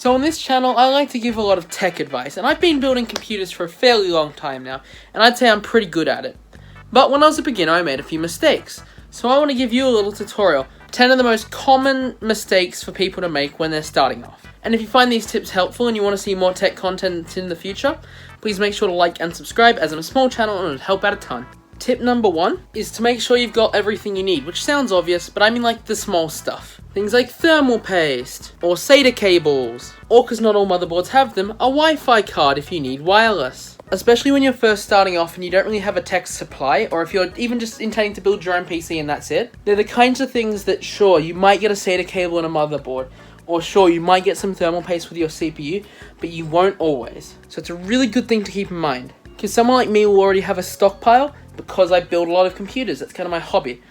So on this channel, I like to give a lot of tech advice, and I've been building computers for a fairly long time now, and I'd say I'm pretty good at it. But when I was a beginner, I made a few mistakes. So I want to give you a little tutorial, 10 of the most common mistakes for people to make when they're starting off. And if you find these tips helpful and you want to see more tech content in the future, please make sure to like and subscribe, as I'm a small channel and it would help out a ton. Tip number 1 is to make sure you've got everything you need, which sounds obvious, but I mean like the small stuff. Things like thermal paste, or SATA cables, or because not all motherboards have them, a Wi-Fi card if you need wireless. Especially when you're first starting off and you don't really have a tech supply, or if you're even just intending to build your own PC and that's it. They're the kinds of things that, sure, you might get a SATA cable and a motherboard, or sure, you might get some thermal paste with your CPU, but you won't always. So it's a really good thing to keep in mind. Because someone like me will already have a stockpile, because I build a lot of computers. That's kind of my hobby.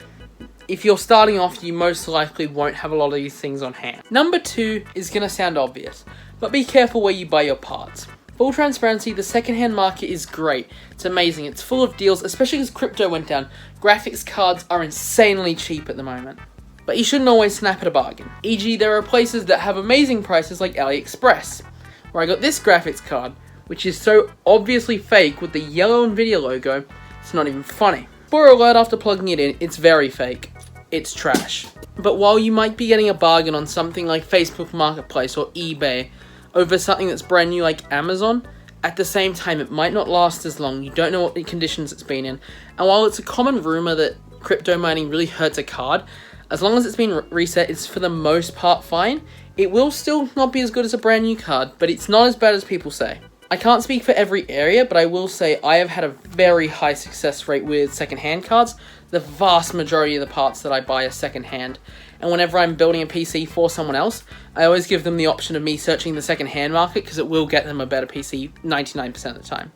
If you're starting off, you most likely won't have a lot of these things on hand. Number 2 is going to sound obvious, but be careful where you buy your parts. Full transparency, the secondhand market is great. It's amazing. It's full of deals, especially as crypto went down. Graphics cards are insanely cheap at the moment. But you shouldn't always snap at a bargain. E.g., there are places that have amazing prices like AliExpress, where I got this graphics card, which is so obviously fake with the yellow Nvidia logo, it's not even funny. Spoiler alert, after plugging it in, it's very fake. It's trash. But while you might be getting a bargain on something like Facebook Marketplace or eBay over something that's brand new like Amazon, at the same time it might not last as long. You don't know what conditions it's been in. And while it's a common rumor that crypto mining really hurts a card, as long as it's been reset, it's for the most part fine. It will still not be as good as a brand new card, but it's not as bad as people say. I can't speak for every area, but I will say I have had a very high success rate with second-hand cards. The vast majority of the parts that I buy are second-hand. And whenever I'm building a PC for someone else, I always give them the option of me searching the second-hand market, because it will get them a better PC 99% of the time.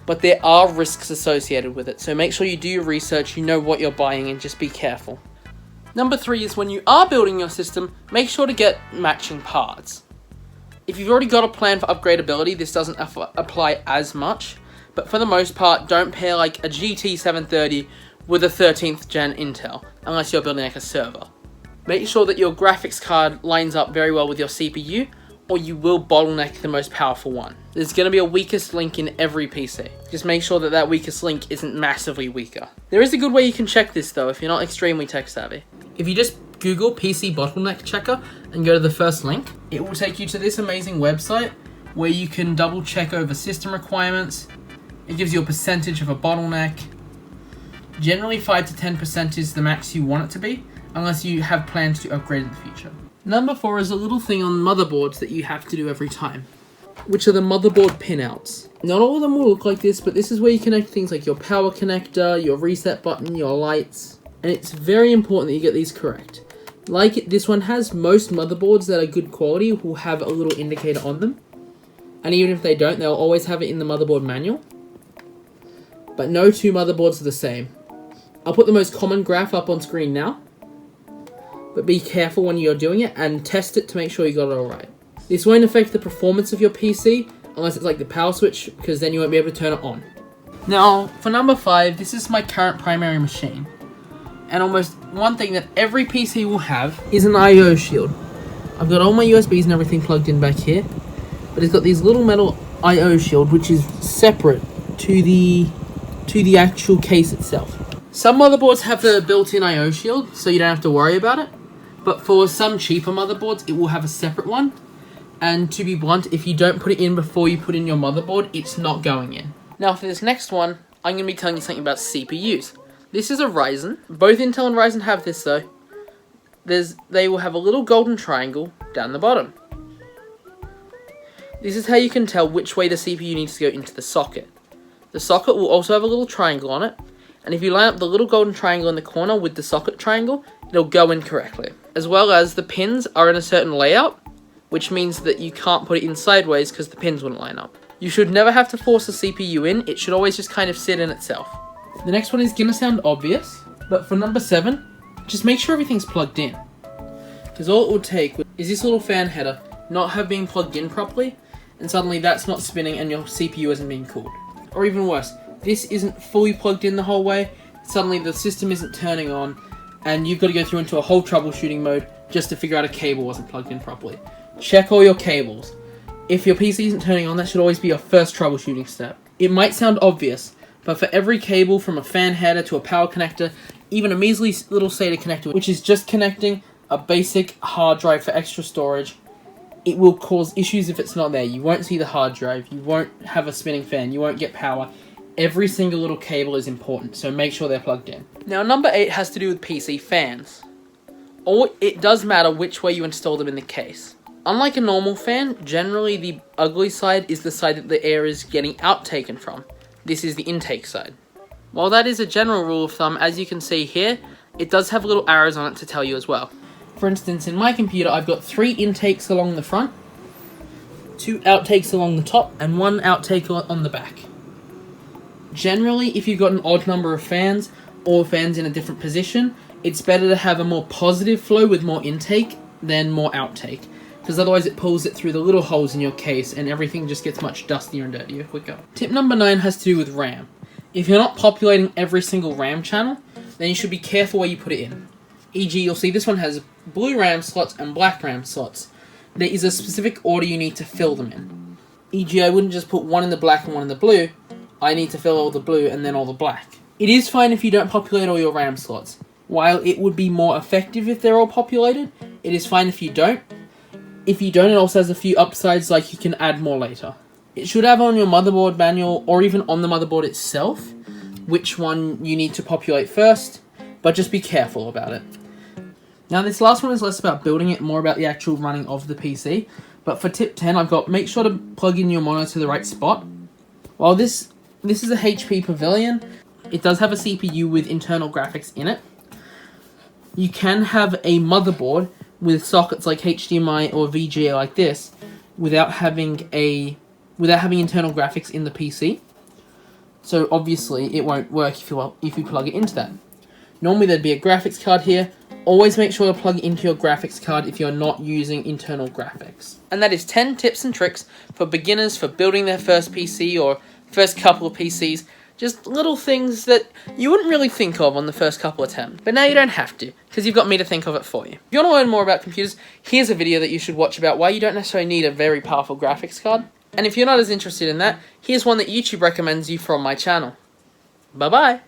But there are risks associated with it, so make sure you do your research, you know what you're buying, and just be careful. Number 3 is when you are building your system, make sure to get matching parts. If you've already got a plan for upgradability, this doesn't apply as much, but for the most part, don't pair like a GT 730 with a 13th gen Intel, unless you're building like a server. Make sure that your graphics card lines up very well with your CPU, or you will bottleneck the most powerful one. There's going to be a weakest link in every PC. Just make sure that that weakest link isn't massively weaker. There is a good way you can check this though, if you're not extremely tech savvy. If you just Google PC bottleneck checker and go to the first link, it will take you to this amazing website where you can double check over system requirements. It gives you a percentage of a bottleneck. Generally 5 to 10% is the max you want it to be, unless you have plans to upgrade in the future. Number 4 is a little thing on motherboards that you have to do every time, which are the motherboard pinouts. Not all of them will look like this, but this is where you connect things like your power connector, your reset button, your lights, and it's very important that you get these correct. Like this one has, most motherboards that are good quality will have a little indicator on them, and even if they don't, they'll always have it in the motherboard manual. But no two motherboards are the same. I'll put the most common graph up on screen now, but be careful when you're doing it and test it to make sure you got it all right. This won't affect the performance of your PC unless it's like the power switch, because then you won't be able to turn it on. Now, for number 5, this is my current primary machine. And almost one thing that every PC will have is an I/O shield. I've got all my USBs and everything plugged in back here, but it's got these little metal I/O shield which is separate to the actual case itself. Some motherboards have the built-in I/O shield, so you don't have to worry about it. But for some cheaper motherboards, it will have a separate one. And to be blunt, if you don't put it in before you put in your motherboard, it's not going in. Now for this next one, I'm going to be telling you something about CPUs. This is a Ryzen. Both Intel and Ryzen have this though. They will have a little golden triangle down the bottom. This is how you can tell which way the CPU needs to go into the socket. The socket will also have a little triangle on it, and if you line up the little golden triangle in the corner with the socket triangle, it'll go in correctly. As well as the pins are in a certain layout, which means that you can't put it in sideways because the pins wouldn't line up. You should never have to force the CPU in, it should always just kind of sit in itself. The next one is going to sound obvious, but for number 7, just make sure everything's plugged in. Because all it will take is this little fan header not have been plugged in properly, and suddenly that's not spinning and your CPU isn't being cooled. Or even worse, this isn't fully plugged in the whole way, suddenly the system isn't turning on, and you've got to go through into a whole troubleshooting mode just to figure out a cable wasn't plugged in properly. Check all your cables. If your PC isn't turning on, that should always be your first troubleshooting step. It might sound obvious, but for every cable from a fan header to a power connector, even a measly little SATA connector, which is just connecting a basic hard drive for extra storage, it will cause issues if it's not there. You won't see the hard drive, you won't have a spinning fan, you won't get power. Every single little cable is important, so make sure they're plugged in. Now, number 8 has to do with PC fans. Or it does matter which way you install them in the case. Unlike a normal fan, generally the ugly side is the side that the air is getting outtaken from. This is the intake side. While that is a general rule of thumb, as you can see here, it does have little arrows on it to tell you as well. For instance, in my computer, I've got 3 intakes along the front, 2 outtakes along the top, and 1 outtake on the back. Generally, if you've got an odd number of fans, or fans in a different position, it's better to have a more positive flow with more intake than more outtake, because otherwise it pulls it through the little holes in your case and everything just gets much dustier and dirtier quicker. Tip number 9 has to do with RAM. If you're not populating every single RAM channel, then you should be careful where you put it in. E.g., you'll see this one has blue RAM slots and black RAM slots. There is a specific order you need to fill them in. E.g., I wouldn't just put one in the black and one in the blue. I need to fill all the blue and then all the black. It is fine if you don't populate all your RAM slots. While it would be more effective if they're all populated, it is fine if you don't. If you don't, it also has a few upsides, like you can add more later. It should have on your motherboard manual, or even on the motherboard itself, which one you need to populate first, but just be careful about it. Now, this last one is less about building it, more about the actual running of the PC. But for tip 10, I've got make sure to plug in your monitor to the right spot. While this is a HP Pavilion, it does have a CPU with internal graphics in it. You can have a motherboard with sockets like HDMI or VGA like this without having internal graphics in the PC. So obviously it won't work if you plug it into that. Normally there'd be a graphics card here. Always make sure to plug it into your graphics card if you're not using internal graphics. And that is 10 tips and tricks for beginners for building their first PC or first couple of PCs. Just little things that you wouldn't really think of on the first couple attempts. But now you don't have to, because you've got me to think of it for you. If you want to learn more about computers, here's a video that you should watch about why you don't necessarily need a very powerful graphics card. And if you're not as interested in that, here's one that YouTube recommends you from my channel. Bye-bye!